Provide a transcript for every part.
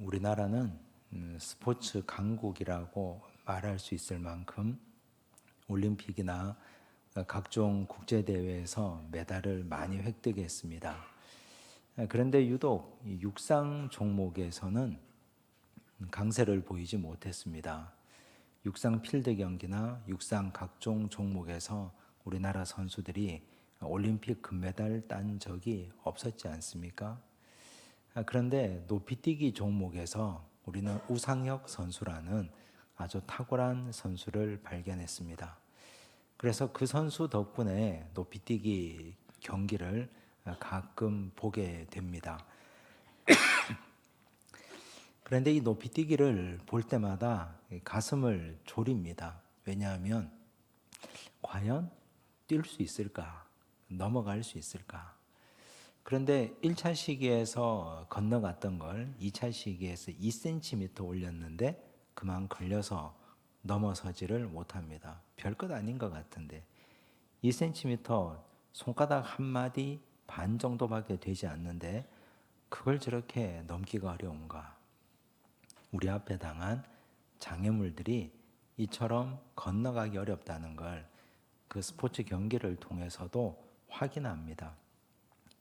우리나라는 스포츠 강국이라고 말할 수 있을 만큼 올림픽이나 각종 국제대회에서 메달을 많이 획득했습니다. 그런데 유독 육상 종목에서는 강세를 보이지 못했습니다. 육상 필드 경기나 육상 각종 종목에서 우리나라 선수들이 올림픽 금메달 딴 적이 없었지 않습니까? 그런데 높이뛰기 종목에서 우리는 우상혁 선수라는 아주 탁월한 선수를 발견했습니다. 그래서 그 선수 덕분에 높이뛰기 경기를 가끔 보게 됩니다. 그런데 이 높이뛰기를 볼 때마다 가슴을 졸입니다. 왜냐하면 과연 뛸 수 있을까? 넘어갈 수 있을까? 그런데 1차 시기에서 건너갔던 걸 2차 시기에서 2cm 올렸는데 그만 걸려서 넘어서지를 못합니다. 별것 아닌 것 같은데 2cm 손가락 한 마디 반 정도밖에 되지 않는데 그걸 저렇게 넘기가 어려운가? 우리 앞에 당한 장애물들이 이처럼 건너가기 어렵다는 걸 그 스포츠 경기를 통해서도 확인합니다.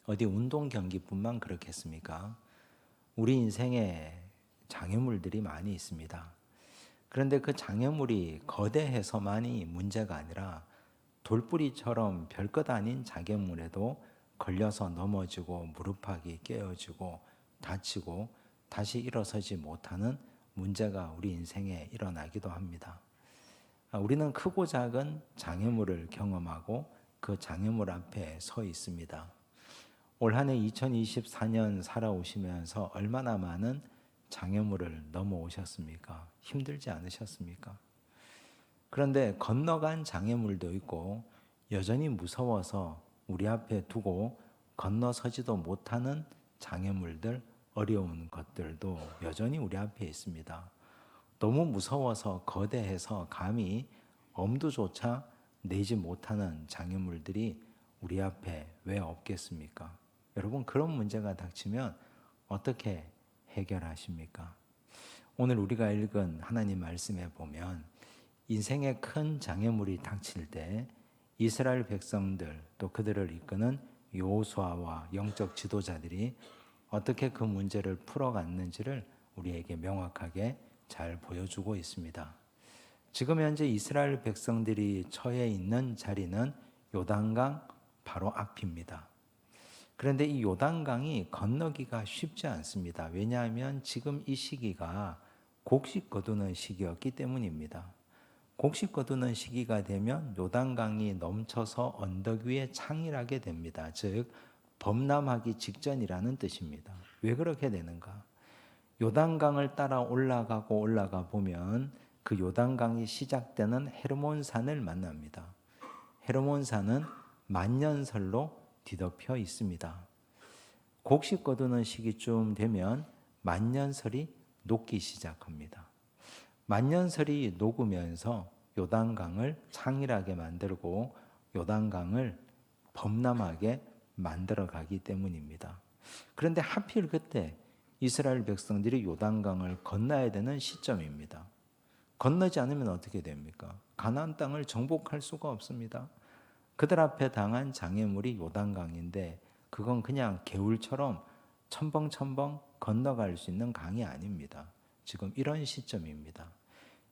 어디 운동 경기뿐만 그렇겠습니까? 우리 인생에 장애물들이 많이 있습니다. 그런데 그 장애물이 거대해서만이 문제가 아니라 돌뿌리처럼 별것 아닌 장애물에도 걸려서 넘어지고 무릎팍이 깨어지고 다치고 다시 일어서지 못하는 문제가 우리 인생에 일어나기도 합니다. 우리는 크고 작은 장애물을 경험하고 그 장애물 앞에 서 있습니다. 올 한 해 2024년 살아오시면서 얼마나 많은 장애물을 넘어오셨습니까? 힘들지 않으셨습니까? 그런데 건너간 장애물도 있고 여전히 무서워서 우리 앞에 두고 건너서지도 못하는 장애물들, 어려운 것들도 여전히 우리 앞에 있습니다. 너무 무서워서 거대해서 감히 엄두조차 내지 못하는 장애물들이 우리 앞에 왜 없겠습니까? 여러분, 그런 문제가 닥치면 어떻게 해결하십니까? 오늘 우리가 읽은 하나님 말씀에 보면 인생의 큰 장애물이 닥칠 때 이스라엘 백성들 또 그들을 이끄는 여호수아와 영적 지도자들이 어떻게 그 문제를 풀어갔는지를 우리에게 명확하게 잘 보여주고 있습니다. 지금 현재 이스라엘 백성들이 처해 있는 자리는 요단강 바로 앞입니다. 그런데 이 요단강이 건너기가 쉽지 않습니다. 왜냐하면 지금 이 시기가 곡식 거두는 시기였기 때문입니다. 곡식 거두는 시기가 되면 요단강이 넘쳐서 언덕 위에 창일하게 됩니다. 즉 범람하기 직전이라는 뜻입니다. 왜 그렇게 되는가? 요단강을 따라 올라가 보면 그 요단강이 시작되는 헤르몬산을 만납니다. 헤르몬산은 만년설로 뒤덮여 있습니다. 곡식 거두는 시기쯤 되면 만년설이 녹기 시작합니다. 만년설이 녹으면서 요단강을 창일하게 만들고 요단강을 범람하게 만들어 가기 때문입니다. 그런데 하필 그때 이스라엘 백성들이 요단강을 건너야 되는 시점입니다. 건너지 않으면 어떻게 됩니까? 가나안 땅을 정복할 수가 없습니다. 그들 앞에 당한 장애물이 요단강인데 그건 그냥 개울처럼 첨벙첨벙 건너갈 수 있는 강이 아닙니다. 지금 이런 시점입니다.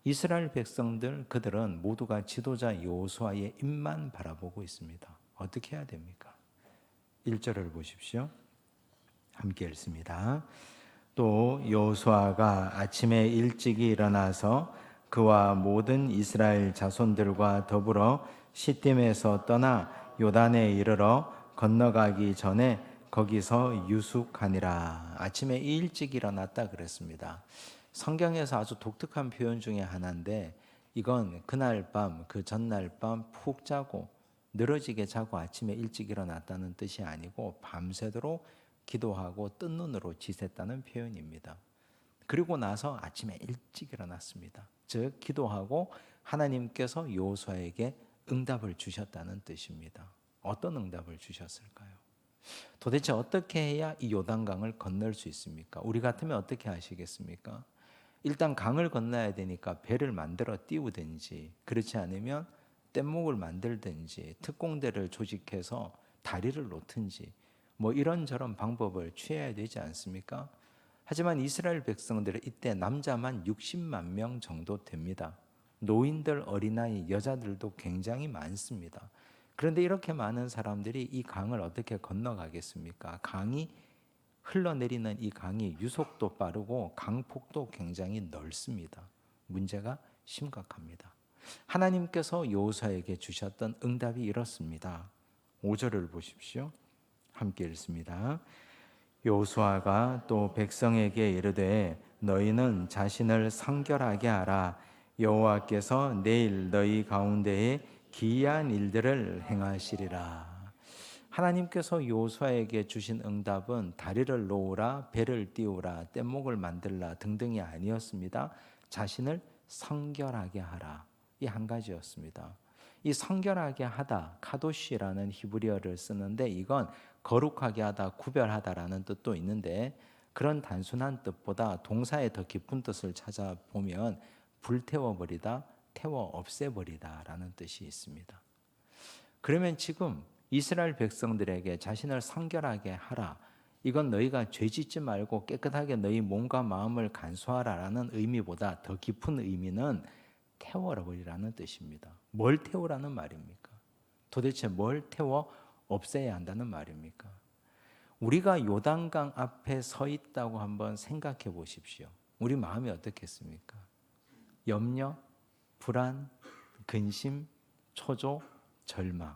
이스라엘 백성들 그들은 모두가 지도자 여호수아의 입만 바라보고 있습니다. 어떻게 해야 됩니까? 1절을 보십시오. 함께 읽습니다. 또 여호수아가 아침에 일찍이 일어나서 그와 모든 이스라엘 자손들과 더불어 시딤에서 떠나 요단에 이르러 건너가기 전에 거기서 유숙하니라. 아침에 일찍 일어났다 그랬습니다. 성경에서 아주 독특한 표현 중에 하나인데 이건 그날 밤, 그 전날 밤 푹 자고 늘어지게 자고 아침에 일찍 일어났다는 뜻이 아니고 밤새도록 기도하고 뜬 눈으로 지샜다는 표현입니다. 그리고 나서 아침에 일찍 일어났습니다. 즉 기도하고 하나님께서 여호수아에게 응답을 주셨다는 뜻입니다. 어떤 응답을 주셨을까요? 도대체 어떻게 해야 이 요단강을 건널 수 있습니까? 우리 같으면 어떻게 하시겠습니까? 일단 강을 건너야 되니까 배를 만들어 띄우든지, 그렇지 않으면 뗏목을 만들든지 특공대를 조직해서 다리를 놓든지 뭐 이런저런 방법을 취해야 되지 않습니까? 하지만 이스라엘 백성들은 이때 남자만 60만 명 정도 됩니다. 노인들, 어린아이, 여자들도 굉장히 많습니다. 그런데 이렇게 많은 사람들이 이 강을 어떻게 건너가겠습니까? 강이 흘러내리는 이 강이 유속도 빠르고 강폭도 굉장히 넓습니다. 문제가 심각합니다. 하나님께서 여호수아에게 주셨던 응답이 이렇습니다. 5절을 보십시오. 함께 읽습니다. 여호수아가 또 백성에게 이르되 너희는 자신을 성결하게 하라. 여호와께서 내일 너희 가운데에 기이한 일들을 행하시리라. 하나님께서 여호수아에게 주신 응답은 다리를 놓으라, 배를 띄우라, 뗏목을 만들라 등등이 아니었습니다. 자신을 성결하게 하라. 이 한 가지였습니다. 이 성결하게 하다, 카도시라는 히브리어를 쓰는데 이건 거룩하게 하다, 구별하다라는 뜻도 있는데 그런 단순한 뜻보다 동사의 더 깊은 뜻을 찾아보면 불태워버리다, 태워 없애버리다라는 뜻이 있습니다. 그러면 지금 이스라엘 백성들에게 자신을 성결하게 하라. 이건 너희가 죄짓지 말고 깨끗하게 너희 몸과 마음을 간수하라라는 의미보다 더 깊은 의미는 태워버리라는 뜻입니다. 뭘 태우라는 말입니까? 도대체 뭘 태워 없애야 한다는 말입니까? 우리가 요단강 앞에 서 있다고 한번 생각해 보십시오. 우리 마음이 어떻겠습니까? 염려, 불안, 근심, 초조, 절망.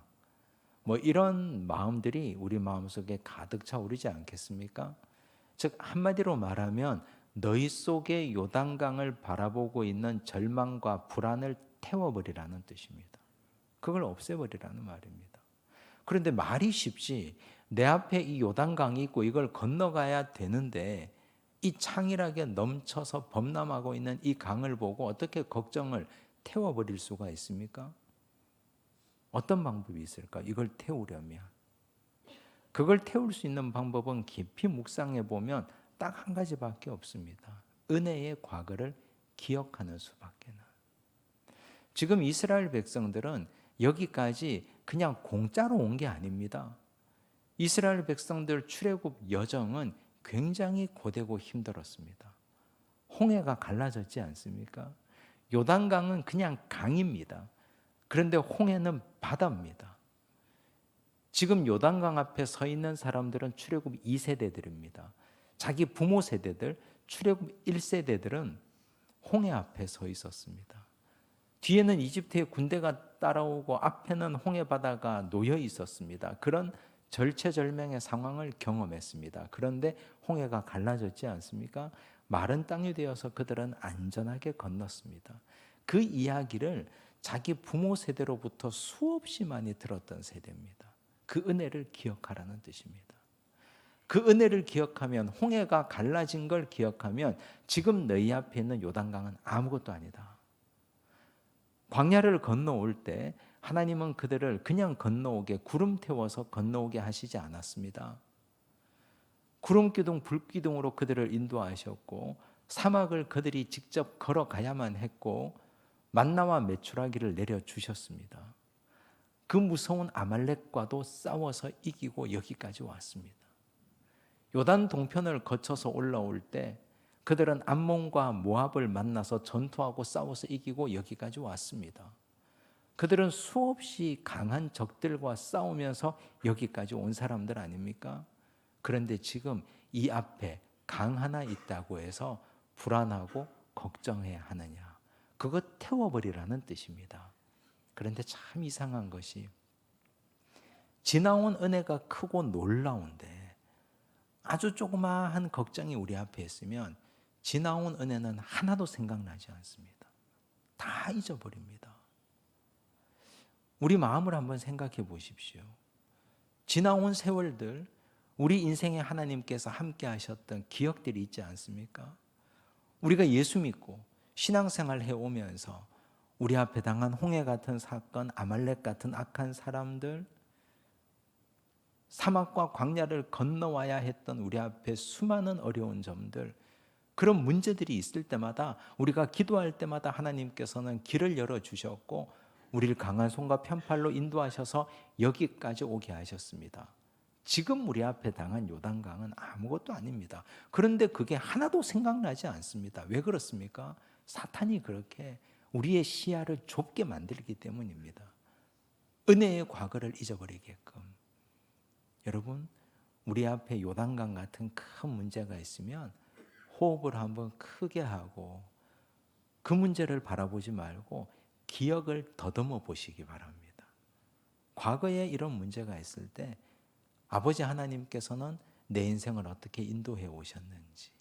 뭐 이런 마음들이 우리 마음속에 가득 차오르지 않겠습니까? 즉 한마디로 말하면 너희 속에 요단강을 바라보고 있는 절망과 불안을 태워버리라는 뜻입니다. 그걸 없애버리라는 말입니다. 그런데 말이 쉽지 내 앞에 이 요단강이 있고 이걸 건너가야 되는데 이 창일하게 넘쳐서 범람하고 있는 이 강을 보고 어떻게 걱정을 태워버릴 수가 있습니까? 어떤 방법이 있을까? 이걸 태우려면 그걸 태울 수 있는 방법은 깊이 묵상해 보면 딱 한 가지밖에 없습니다. 은혜의 과거를 기억하는 수밖에는. 지금 이스라엘 백성들은 여기까지 그냥 공짜로 온 게 아닙니다. 이스라엘 백성들 출애굽 여정은 굉장히 고되고 힘들었습니다. 홍해가 갈라졌지 않습니까? 요단강은 그냥 강입니다. 그런데 홍해는 바다입니다. 지금 요단강 앞에 서 있는 사람들은 출애굽 2세대들입니다. 자기 부모 세대들, 출애굽 1세대들은 홍해 앞에 서 있었습니다. 뒤에는 이집트의 군대가 따라오고 앞에는 홍해 바다가 놓여 있었습니다. 그런 절체절명의 상황을 경험했습니다. 그런데 홍해가 갈라졌지 않습니까? 마른 땅이 되어서 그들은 안전하게 건넜습니다. 그 이야기를 자기 부모 세대로부터 수없이 많이 들었던 세대입니다. 그 은혜를 기억하라는 뜻입니다. 그 은혜를 기억하면 홍해가 갈라진 걸 기억하면 지금 너희 앞에 있는 요단강은 아무것도 아니다. 광야를 건너올 때 하나님은 그들을 그냥 건너오게 구름 태워서 건너오게 하시지 않았습니다. 구름 기둥, 불 기둥으로 그들을 인도하셨고 사막을 그들이 직접 걸어가야만 했고 만나와 메추라기를 내려주셨습니다. 그 무서운 아말렉과도 싸워서 이기고 여기까지 왔습니다. 요단 동편을 거쳐서 올라올 때 그들은 암몬과 모압을 만나서 전투하고 싸워서 이기고 여기까지 왔습니다. 그들은 수없이 강한 적들과 싸우면서 여기까지 온 사람들 아닙니까? 그런데 지금 이 앞에 강 하나 있다고 해서 불안하고 걱정해야 하느냐? 그거 태워버리라는 뜻입니다. 그런데 참 이상한 것이 지나온 은혜가 크고 놀라운데 아주 조그마한 걱정이 우리 앞에 있으면 지나온 은혜는 하나도 생각나지 않습니다. 다 잊어버립니다. 우리 마음을 한번 생각해 보십시오. 지나온 세월들 우리 인생에 하나님께서 함께 하셨던 기억들이 있지 않습니까? 우리가 예수 믿고 신앙생활 해오면서 우리 앞에 당한 홍해 같은 사건, 아말렉 같은 악한 사람들, 사막과 광야를 건너와야 했던 우리 앞에 수많은 어려운 점들, 그런 문제들이 있을 때마다 우리가 기도할 때마다 하나님께서는 길을 열어주셨고 우리를 강한 손과 편팔로 인도하셔서 여기까지 오게 하셨습니다. 지금 우리 앞에 당한 요단강은 아무것도 아닙니다. 그런데 그게 하나도 생각나지 않습니다. 왜 그렇습니까? 사탄이 그렇게 우리의 시야를 좁게 만들기 때문입니다. 은혜의 과거를 잊어버리게끔. 여러분, 우리 앞에 요단강 같은 큰 문제가 있으면 호흡을 한번 크게 하고 그 문제를 바라보지 말고 기억을 더듬어 보시기 바랍니다. 과거에 이런 문제가 있을 때 아버지 하나님께서는 내 인생을 어떻게 인도해 오셨는지,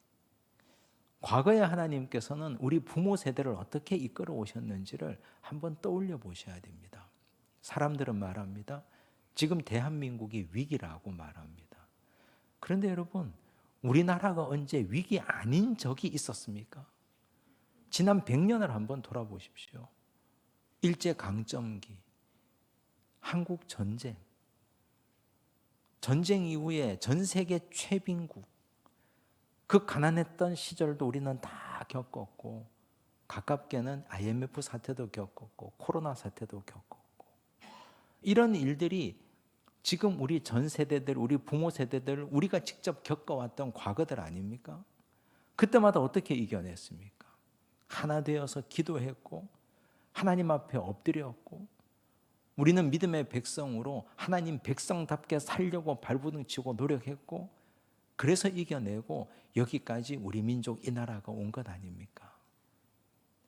과거에 하나님께서는 우리 부모 세대를 어떻게 이끌어 오셨는지를 한번 떠올려 보셔야 됩니다. 사람들은 말합니다. 지금 대한민국이 위기라고 말합니다. 그런데 여러분, 우리나라가 언제 위기 아닌 적이 있었습니까? 지난 100년을 한번 돌아보십시오. 일제강점기, 한국 전쟁, 전쟁 이후에 전 세계 최빈국, 그 가난했던 시절도 우리는 다 겪었고, 가깝게는 IMF 사태도 겪었고, 코로나 사태도 겪었고, 이런 일들이 지금 우리 전 세대들, 우리 부모 세대들, 우리가 직접 겪어왔던 과거들 아닙니까? 그때마다 어떻게 이겨냈습니까? 하나 되어서 기도했고, 하나님 앞에 엎드렸고, 우리는 믿음의 백성으로 하나님 백성답게 살려고 발부둥치고 노력했고, 그래서 이겨내고 여기까지 우리 민족 이 나라가 온 것 아닙니까?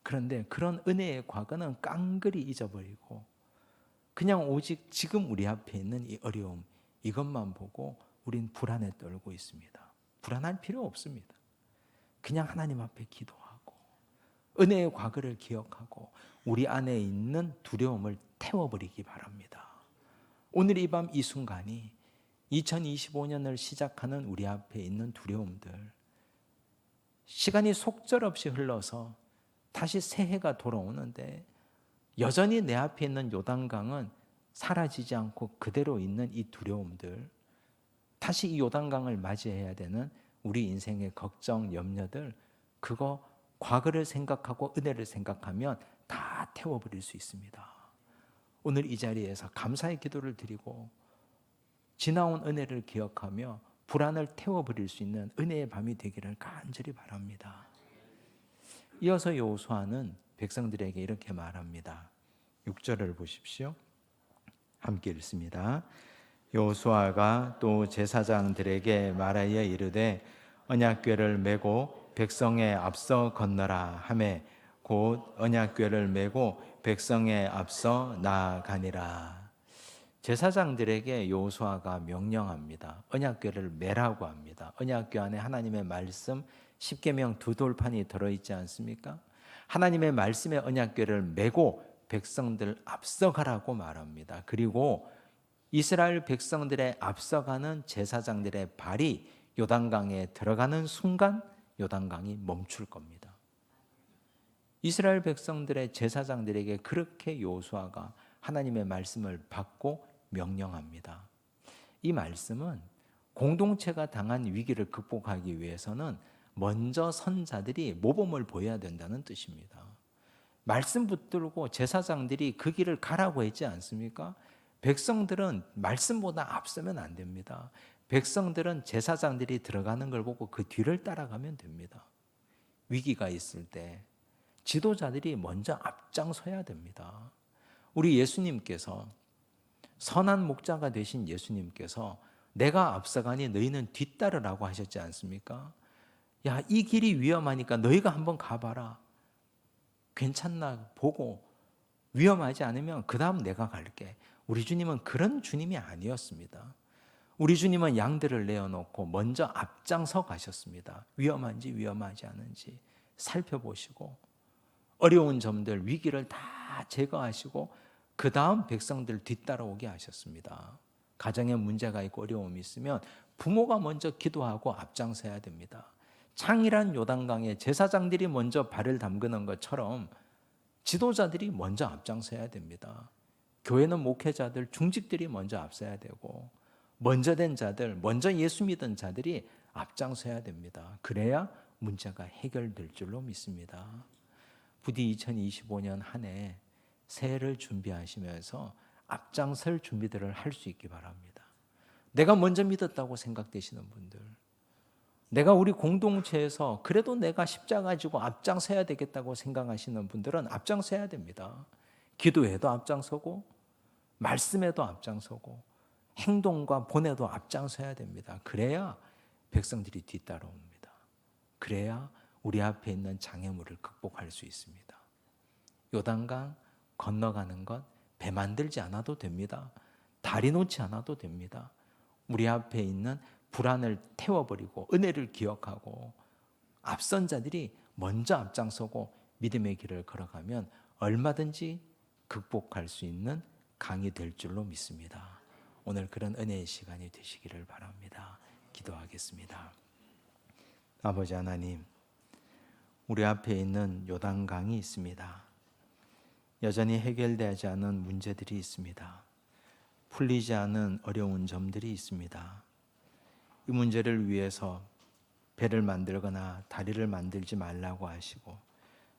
그런데 그런 은혜의 과거는 깡그리 잊어버리고 그냥 오직 지금 우리 앞에 있는 이 어려움, 이것만 보고 우린 불안에 떨고 있습니다. 불안할 필요 없습니다. 그냥 하나님 앞에 기도하고 은혜의 과거를 기억하고 우리 안에 있는 두려움을 태워버리기 바랍니다. 오늘 이 밤 이 순간이 2025년을 시작하는 우리 앞에 있는 두려움들, 시간이 속절없이 흘러서 다시 새해가 돌아오는데 여전히 내 앞에 있는 요단강은 사라지지 않고 그대로 있는 이 두려움들, 다시 이 요단강을 맞이해야 되는 우리 인생의 걱정, 염려들, 그거 과거를 생각하고 은혜를 생각하면 다 태워버릴 수 있습니다. 오늘 이 자리에서 감사의 기도를 드리고 지나온 은혜를 기억하며 불안을 태워버릴 수 있는 은혜의 밤이 되기를 간절히 바랍니다. 이어서 여호수아는 백성들에게 이렇게 말합니다. 6절을 보십시오. 함께 읽습니다. 여호수아가 또 제사장들에게 말하여 이르되 언약궤를 메고 백성에 앞서 건너라 하매 곧 언약궤를 메고 백성에 앞서 나아가니라. 제사장들에게 여호수아가 명령합니다. 언약궤를 메라고 합니다. 언약궤 안에 하나님의 말씀 10계명 두 돌판이 들어있지 않습니까? 하나님의 말씀의 언약궤를 메고 백성들 앞서가라고 말합니다. 그리고 이스라엘 백성들의 앞서가는 제사장들의 발이 요단강에 들어가는 순간 요단강이 멈출 겁니다. 이스라엘 백성들의 제사장들에게 그렇게 여호수아가 하나님의 말씀을 받고 명령합니다. 이 말씀은 공동체가 당한 위기를 극복하기 위해서는 먼저 선자들이 모범을 보여야 된다는 뜻입니다. 말씀 붙들고 제사장들이 그 길을 가라고 했지 않습니까? 백성들은 말씀보다 앞서면 안 됩니다. 백성들은 제사장들이 들어가는 걸 보고 그 뒤를 따라가면 됩니다. 위기가 있을 때 지도자들이 먼저 앞장서야 됩니다. 우리 예수님께서, 선한 목자가 되신 예수님께서 내가 앞서가니 너희는 뒤따르라고 하셨지 않습니까? 야, 이 길이 위험하니까 너희가 한번 가봐라. 괜찮나 보고 위험하지 않으면 그 다음 내가 갈게. 우리 주님은 그런 주님이 아니었습니다. 우리 주님은 양들을 내어놓고 먼저 앞장서 가셨습니다. 위험한지 위험하지 않은지 살펴보시고 어려운 점들, 위기를 다 제거하시고 그 다음 백성들 뒤따라오게 하셨습니다. 가정에 문제가 있고 어려움이 있으면 부모가 먼저 기도하고 앞장서야 됩니다. 창이란 요단강에 제사장들이 먼저 발을 담그는 것처럼 지도자들이 먼저 앞장서야 됩니다. 교회는 목회자들, 중직들이 먼저 앞서야 되고 먼저 된 자들, 먼저 예수 믿은 자들이 앞장서야 됩니다. 그래야 문제가 해결될 줄로 믿습니다. 부디 2025년 한 해 새해를 준비하시면서 앞장설 준비들을 할 수 있기 바랍니다. 내가 먼저 믿었다고 생각되시는 분들, 내가 우리 공동체에서 그래도 내가 십자가 지고 앞장서야 되겠다고 생각하시는 분들은 앞장서야 됩니다. 기도에도 앞장서고 말씀에도 앞장서고 행동과 본에도 앞장서야 됩니다. 그래야 백성들이 뒤따라옵니다. 그래야 우리 앞에 있는 장애물을 극복할 수 있습니다. 요단강 건너가는 것 배 만들지 않아도 됩니다. 다리 놓지 않아도 됩니다. 우리 앞에 있는 불안을 태워버리고 은혜를 기억하고 앞선 자들이 먼저 앞장서고 믿음의 길을 걸어가면 얼마든지 극복할 수 있는 강이 될 줄로 믿습니다. 오늘 그런 은혜의 시간이 되시기를 바랍니다. 기도하겠습니다. 아버지 하나님, 우리 앞에 있는 요단강이 있습니다. 여전히 해결되지 않은 문제들이 있습니다. 풀리지 않은 어려운 점들이 있습니다. 이 문제를 위해서 배를 만들거나 다리를 만들지 말라고 하시고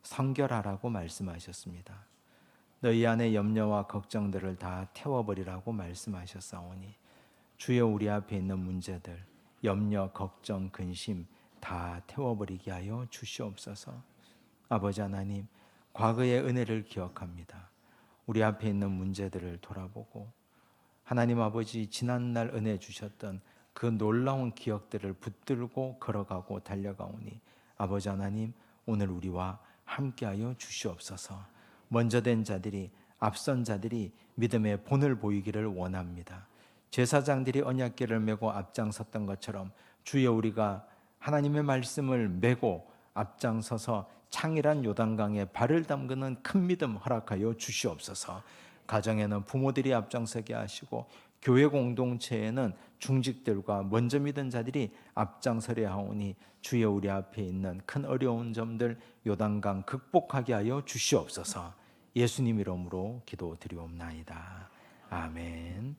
성결하라고 말씀하셨습니다. 너희 안에 염려와 걱정들을 다 태워버리라고 말씀하셨사오니 주여 우리 앞에 있는 문제들, 염려, 걱정, 근심 다 태워버리게 하여 주시옵소서. 아버지 하나님, 과거의 은혜를 기억합니다. 우리 앞에 있는 문제들을 돌아보고 하나님 아버지 지난날 은혜 주셨던 그 놀라운 기억들을 붙들고 걸어가고 달려가오니 아버지 하나님, 오늘 우리와 함께하여 주시옵소서. 먼저 된 자들이, 앞선 자들이 믿음의 본을 보이기를 원합니다. 제사장들이 언약궤를 메고 앞장섰던 것처럼 주여 우리가 하나님의 말씀을 메고 앞장서서 창이란 요단강에 발을 담그는 큰 믿음 허락하여 주시옵소서. 가정에는 부모들이 앞장서게 하시고 교회 공동체에는 중직들과 먼저 믿은 자들이 앞장서려 하오니 주여 우리 앞에 있는 큰 어려운 점들 요단강 극복하게 하여 주시옵소서. 예수님 이름으로 기도드리옵나이다. 아멘.